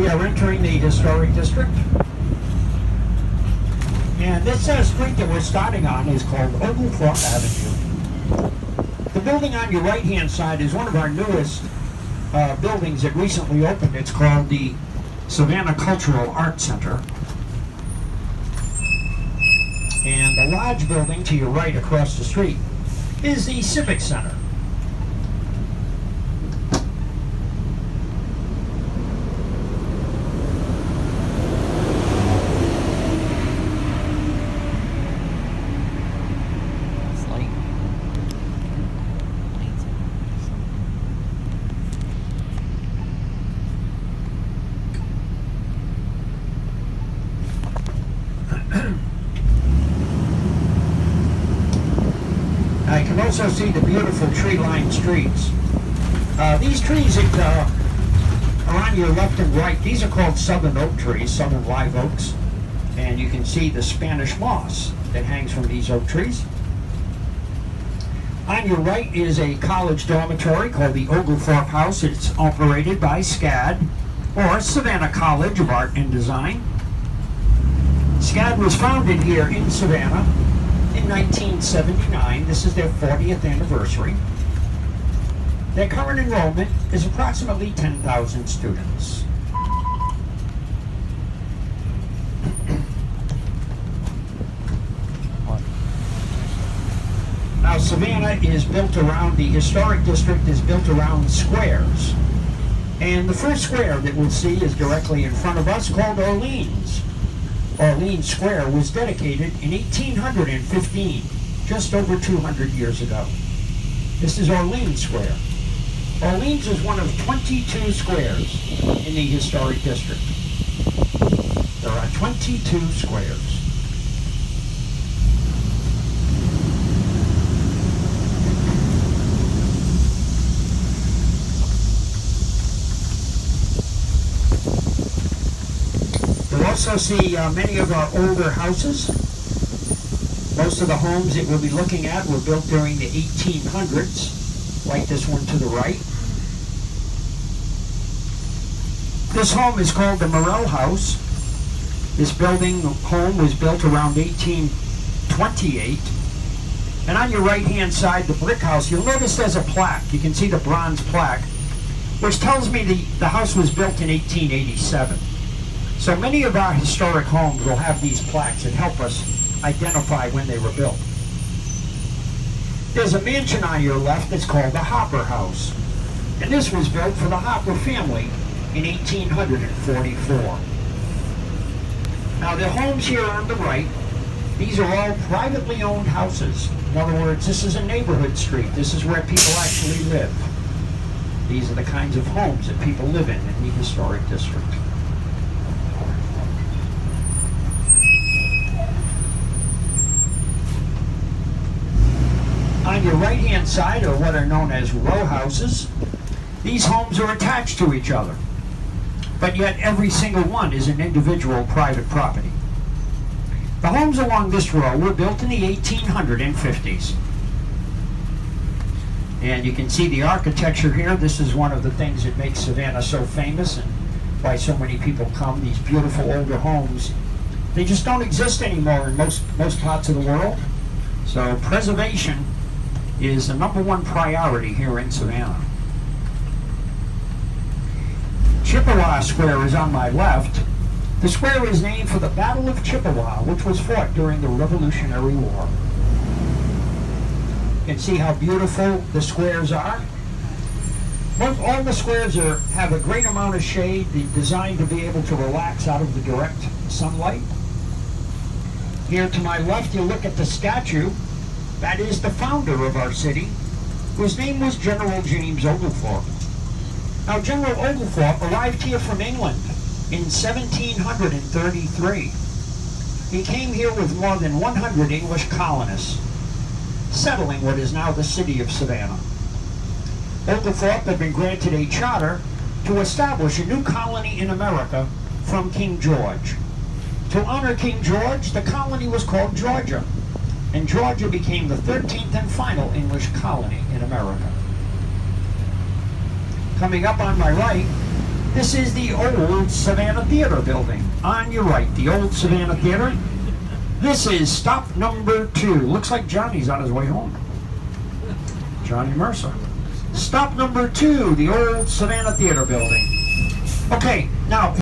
We are entering the historic district. And this street that we're starting on is called Overland Avenue. The building on your right-hand side is one of our newest buildings that recently opened. It's called the Savannah Cultural Arts Center. And the large building to your right across the street is the Civic Center. I can also see the beautiful tree-lined streets. These trees that are on your left and right, these are called southern oak trees, southern live oaks. And you can see the Spanish moss that hangs from these oak trees. On your right is a college dormitory called the Morel House. It's operated by SCAD, or Savannah College of Art and Design. SCAD was founded here in Savannah in 1979. This is their 40th anniversary. Their current enrollment is approximately 10,000 students. Now, Savannah is built around, the historic district is built around squares. And the first square that we'll see is directly in front of us, called Orleans. Orleans Square was dedicated in 1815, just over 200 years ago. This is Orleans Square. Orleans is one of 22 squares in the historic district. There are 22 squares. Also see many of our older houses. Most of the homes that we'll be looking at were built during the 1800s, like this one to the right. This home is called the Morel House. This home was built around 1828. And on your right-hand side, the brick house, you'll notice there's a plaque. You can see the bronze plaque, which tells me the house was built in 1887. So many of our historic homes will have these plaques that help us identify when they were built. There's a mansion on your left that's called the Hopper House. And this was built for the Hopper family in 1844. Now the homes here on the right, these are all privately owned houses. In other words, this is a neighborhood street. This is where people actually live. These are the kinds of homes that people live in the historic district. On your right-hand side are what are known as row houses. These homes are attached to each other, but yet every single one is an individual private property. The homes along this row were built in the 1850s. And you can see the architecture here. This is one of the things that makes Savannah so famous and why so many people come. These beautiful older homes, they just don't exist anymore in most parts of the world. So preservation is the #1 priority here in Savannah. Chippewa Square is on my left. The square is named for the Battle of Chippewa, which was fought during the Revolutionary War. You can see how beautiful the squares are. All the squares have a great amount of shade, designed to be able to relax out of the direct sunlight. Here to my left, you look at the statue. That is the founder of our city, whose name was General James Oglethorpe. Now, General Oglethorpe arrived here from England in 1733. He came here with more than 100 English colonists, settling what is now the city of Savannah. Oglethorpe had been granted a charter to establish a new colony in America from King George. To honor King George, the colony was called Georgia, and Georgia became the 13th and final English colony in America. Coming up on my right, This is the old Savannah Theater building. On your right, the old Savannah Theater. This is stop number 2. Looks like Johnny's on his way home. Johnny Mercer. Stop number 2, the old Savannah Theater building. Okay, now